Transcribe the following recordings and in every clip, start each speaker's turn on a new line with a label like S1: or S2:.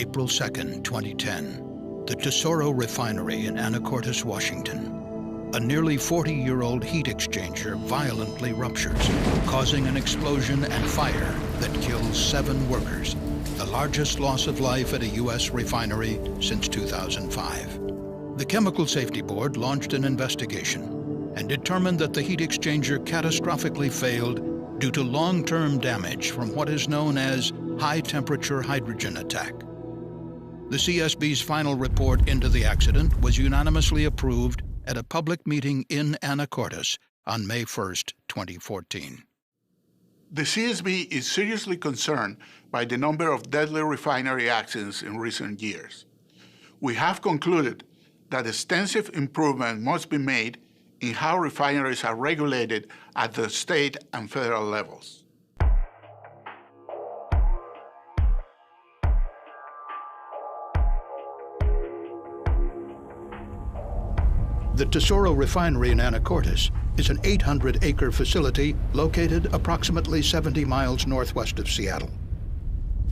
S1: April 2, 2010, the Tesoro Refinery in Anacortes, Washington. A nearly 40-year-old heat exchanger violently ruptures, causing an explosion and fire that kills 7 workers, the largest loss of life at a U.S. refinery since 2005. The Chemical Safety Board launched an investigation and determined that the heat exchanger catastrophically failed due to long-term damage from what is known as high-temperature hydrogen attack. The CSB's final report into the accident was unanimously approved at a public meeting in Anacortes on May 1, 2014.
S2: The CSB is seriously concerned by the number of deadly refinery accidents in recent years. We have concluded that extensive improvement must be made in how refineries are regulated at the state and federal levels.
S1: The Tesoro Refinery in Anacortes is an 800-acre facility located approximately 70 miles northwest of Seattle.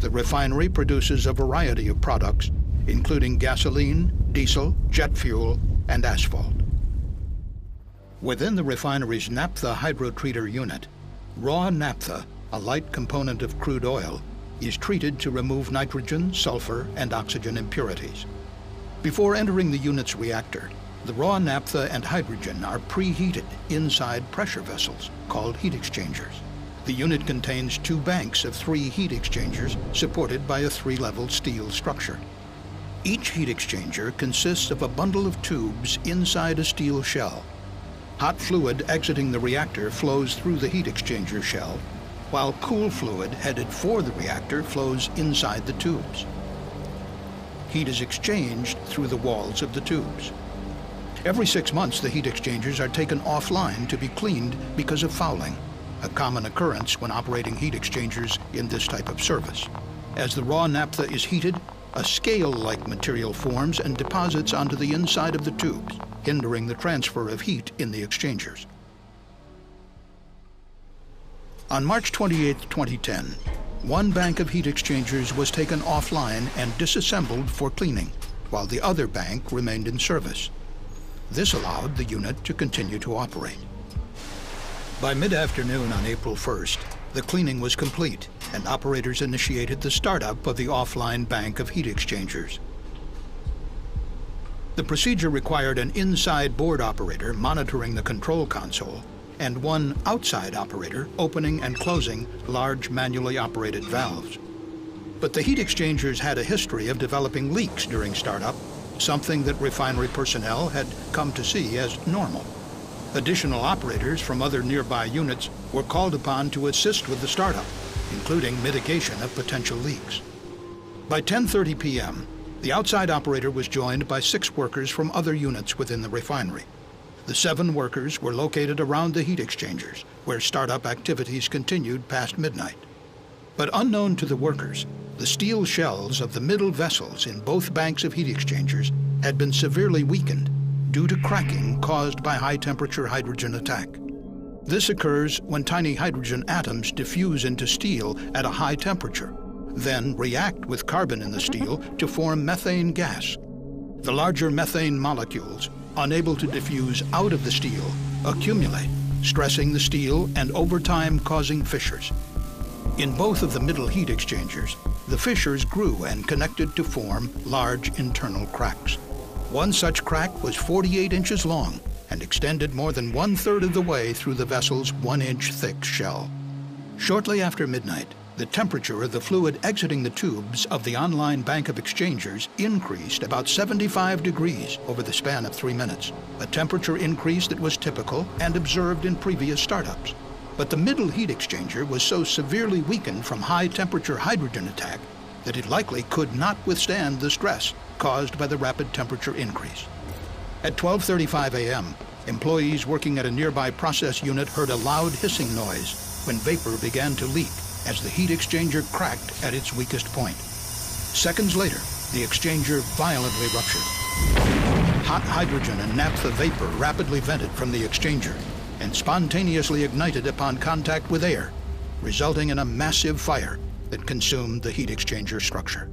S1: The refinery produces a variety of products, including gasoline, diesel, jet fuel, and asphalt. Within the refinery's naphtha hydrotreater unit, raw naphtha, a light component of crude oil, is treated to remove nitrogen, sulfur, and oxygen impurities. Before entering the unit's reactor, the raw naphtha and hydrogen are preheated inside pressure vessels called heat exchangers. The unit contains 2 banks of 3 heat exchangers supported by a 3-level steel structure. Each heat exchanger consists of a bundle of tubes inside a steel shell. Hot fluid exiting the reactor flows through the heat exchanger shell, while cool fluid headed for the reactor flows inside the tubes. Heat is exchanged through the walls of the tubes. Every 6 months, the heat exchangers are taken offline to be cleaned because of fouling, a common occurrence when operating heat exchangers in this type of service. As the raw naphtha is heated, a scale-like material forms and deposits onto the inside of the tubes, hindering the transfer of heat in the exchangers. On March 28, 2010, one bank of heat exchangers was taken offline and disassembled for cleaning, while the other bank remained in service. This allowed the unit to continue to operate. By mid-afternoon on April 1st, the cleaning was complete, and operators initiated the startup of the offline bank of heat exchangers. The procedure required an inside board operator monitoring the control console and one outside operator opening and closing large manually operated valves. But the heat exchangers had a history of developing leaks during startup, something that refinery personnel had come to see as normal. Additional operators from other nearby units were called upon to assist with the startup, including mitigation of potential leaks. By 10:30 p.m., the outside operator was joined by 6 workers from other units within the refinery. The 7 workers were located around the heat exchangers, where startup activities continued past midnight. But unknown to the workers, the steel shells of the middle vessels in both banks of heat exchangers had been severely weakened due to cracking caused by high-temperature hydrogen attack. This occurs when tiny hydrogen atoms diffuse into steel at a high temperature, then react with carbon in the steel to form methane gas. The larger methane molecules, unable to diffuse out of the steel, accumulate, stressing the steel and over time causing fissures. In both of the middle heat exchangers, the fissures grew and connected to form large internal cracks. One such crack was 48 inches long and extended more than 1/3 of the way through the vessel's 1-inch thick shell. Shortly after midnight, the temperature of the fluid exiting the tubes of the online bank of exchangers increased about 75 degrees over the span of 3 minutes, a temperature increase that was typical and observed in previous startups. But the middle heat exchanger was so severely weakened from high-temperature hydrogen attack that it likely could not withstand the stress caused by the rapid temperature increase. At 12:35 a.m., employees working at a nearby process unit heard a loud hissing noise when vapor began to leak as the heat exchanger cracked at its weakest point. Seconds later, the exchanger violently ruptured. Hot hydrogen and naphtha vapor rapidly vented from the exchanger and spontaneously ignited upon contact with air, resulting in a massive fire that consumed the heat exchanger structure.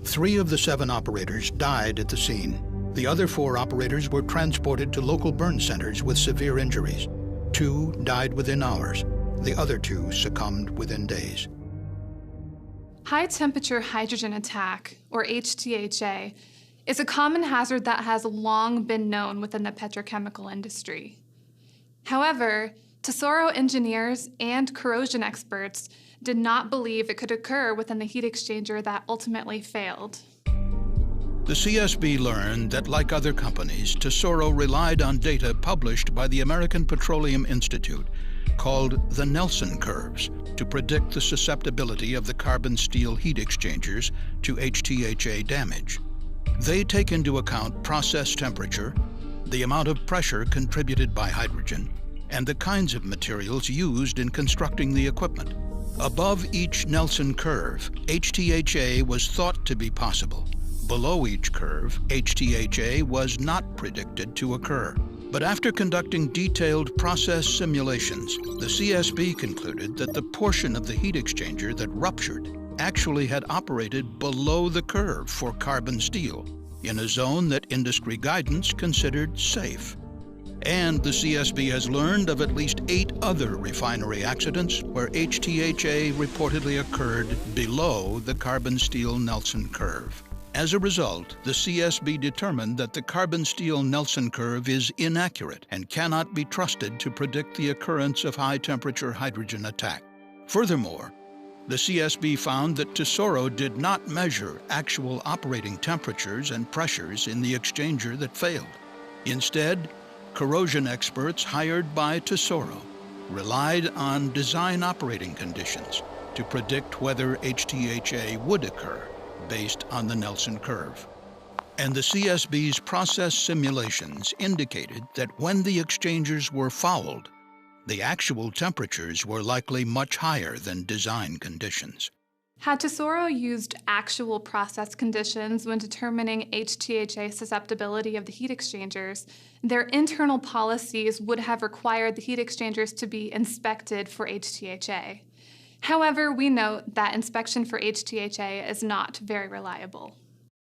S1: 3 of the 7 operators died at the scene. The other 4 operators were transported to local burn centers with severe injuries. 2 died within hours. The other 2 succumbed within days.
S3: High-temperature hydrogen attack, or HTHA, is a common hazard that has long been known within the petrochemical industry. However, Tesoro engineers and corrosion experts did not believe it could occur within the heat exchanger that ultimately failed.
S1: The CSB learned that, like other companies, Tesoro relied on data published by the American Petroleum Institute called the Nelson curves to predict the susceptibility of the carbon steel heat exchangers to HTHA damage. They take into account process temperature, the amount of pressure contributed by hydrogen, and the kinds of materials used in constructing the equipment. Above each Nelson curve, HTHA was thought to be possible. Below each curve, HTHA was not predicted to occur. But after conducting detailed process simulations, the CSB concluded that the portion of the heat exchanger that ruptured actually had operated below the curve for carbon steel, in a zone that industry guidance considered safe. And the CSB has learned of at least 8 other refinery accidents where HTHA reportedly occurred below the carbon steel Nelson curve. As a result, the CSB determined that the carbon steel Nelson curve is inaccurate and cannot be trusted to predict the occurrence of high-temperature hydrogen attack. Furthermore, the CSB found that Tesoro did not measure actual operating temperatures and pressures in the exchanger that failed. Instead, corrosion experts hired by Tesoro relied on design operating conditions to predict whether HTHA would occur based on the Nelson curve. And the CSB's process simulations indicated that when the exchangers were fouled, the actual temperatures were likely much higher than design conditions.
S3: Had Tesoro used actual process conditions when determining HTHA susceptibility of the heat exchangers, their internal policies would have required the heat exchangers to be inspected for HTHA. However, we note that inspection for HTHA is not very reliable.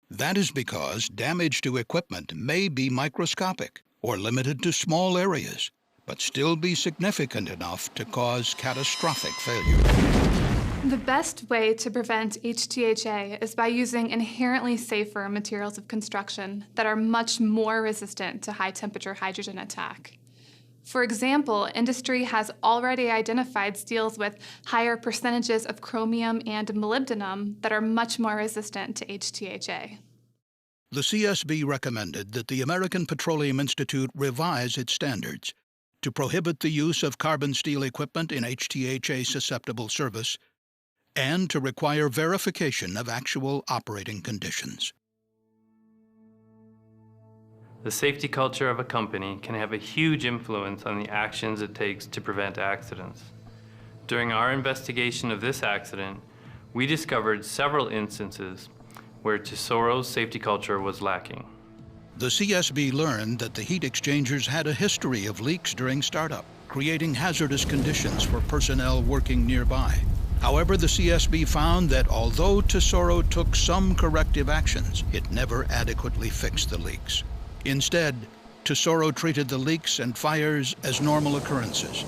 S1: That is because damage to equipment may be microscopic or limited to small areas, but still be significant enough to cause catastrophic failure.
S3: The best way to prevent HTHA is by using inherently safer materials of construction that are much more resistant to high-temperature hydrogen attack. For example, industry has already identified steels with higher percentages of chromium and molybdenum that are much more resistant to HTHA.
S1: The CSB recommended that the American Petroleum Institute revise its standards to prohibit the use of carbon steel equipment in HTHA-susceptible service and to require verification of actual operating conditions.
S4: The safety culture of a company can have a huge influence on the actions it takes to prevent accidents. During our investigation of this accident, we discovered several instances where Tesoro's safety culture was lacking.
S1: The CSB learned that the heat exchangers had a history of leaks during startup, creating hazardous conditions for personnel working nearby. However, the CSB found that although Tesoro took some corrective actions, it never adequately fixed the leaks. Instead, Tesoro treated the leaks and fires as normal occurrences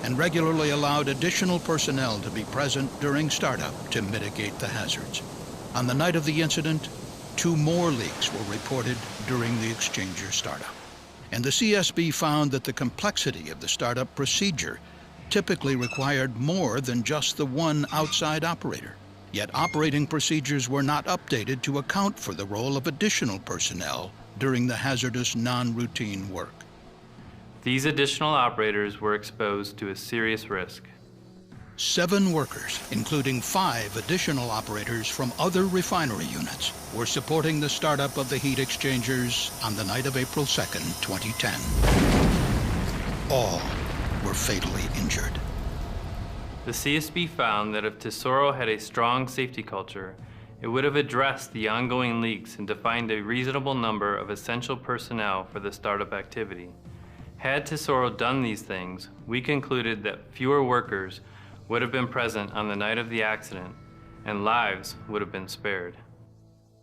S1: and regularly allowed additional personnel to be present during startup to mitigate the hazards. On the night of the incident, 2 more leaks were reported during the exchanger startup. And the CSB found that the complexity of the startup procedure typically required more than just the one outside operator. Yet operating procedures were not updated to account for the role of additional personnel during the hazardous non-routine work.
S4: These additional operators were exposed to a serious risk.
S1: 7 workers, including 5 additional operators from other refinery units, were supporting the startup of the heat exchangers on the night of April 2nd, 2010. All were fatally injured.
S4: The CSB found that if Tesoro had a strong safety culture, it would have addressed the ongoing leaks and defined a reasonable number of essential personnel for the startup activity. Had Tesoro done these things, we concluded that fewer workers would have been present on the night of the accident, and lives would have been spared.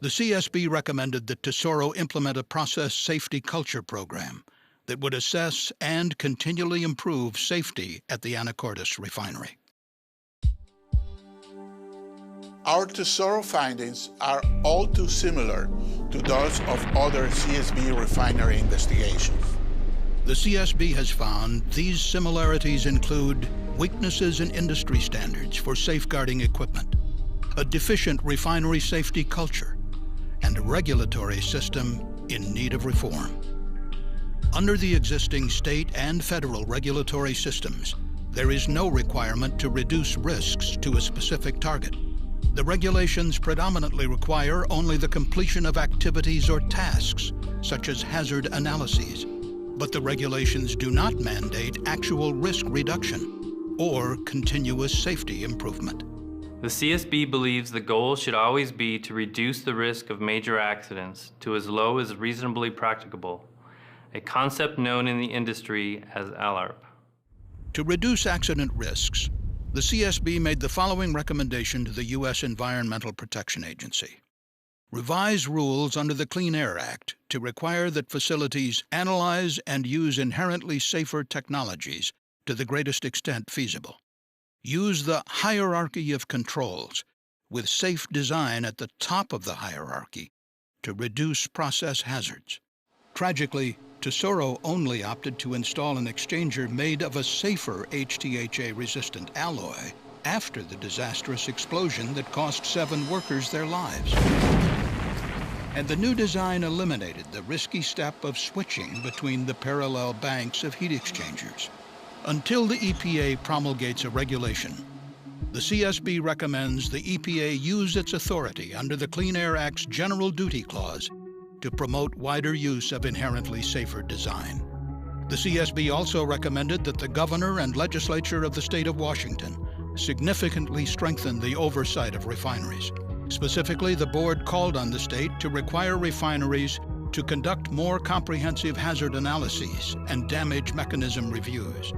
S1: The CSB recommended that Tesoro implement a process safety culture program that would assess and continually improve safety at the Anacortes refinery.
S2: Our Tesoro findings are all too similar to those of other CSB refinery investigations.
S1: The CSB has found these similarities include weaknesses in industry standards for safeguarding equipment, a deficient refinery safety culture, and a regulatory system in need of reform. Under the existing state and federal regulatory systems, there is no requirement to reduce risks to a specific target. The regulations predominantly require only the completion of activities or tasks, such as hazard analyses, but the regulations do not mandate actual risk reduction or continuous safety improvement.
S4: The CSB believes the goal should always be to reduce the risk of major accidents to as low as reasonably practicable, a concept known in the industry as ALARP.
S1: To reduce accident risks, the CSB made the following recommendation to the U.S. Environmental Protection Agency. Revise rules under the Clean Air Act to require that facilities analyze and use inherently safer technologies to the greatest extent feasible. Use the hierarchy of controls, with safe design at the top of the hierarchy, to reduce process hazards. Tragically, Tesoro only opted to install an exchanger made of a safer HTHA-resistant alloy after the disastrous explosion that cost 7 workers their lives. And the new design eliminated the risky step of switching between the parallel banks of heat exchangers. Until the EPA promulgates a regulation, the CSB recommends the EPA use its authority under the Clean Air Act's General Duty Clause to promote wider use of inherently safer design. The CSB also recommended that the governor and legislature of the state of Washington significantly strengthen the oversight of refineries. Specifically, the board called on the state to require refineries to conduct more comprehensive hazard analyses and damage mechanism reviews,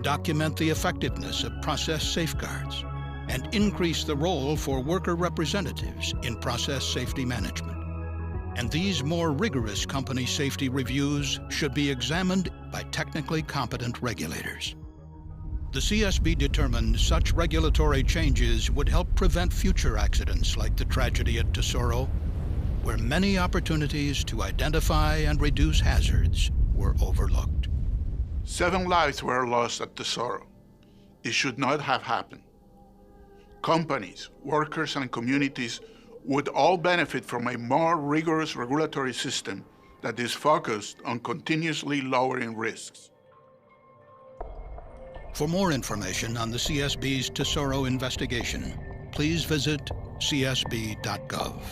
S1: document the effectiveness of process safeguards, and increase the role for worker representatives in process safety management. And these more rigorous company safety reviews should be examined by technically competent regulators. The CSB determined such regulatory changes would help prevent future accidents like the tragedy at Tesoro, where many opportunities to identify and reduce hazards were overlooked.
S2: 7 lives were lost at Tesoro. It should not have happened. Companies, workers, and communities would all benefit from a more rigorous regulatory system that is focused on continuously lowering risks.
S1: For more information on the CSB's Tesoro investigation, please visit csb.gov.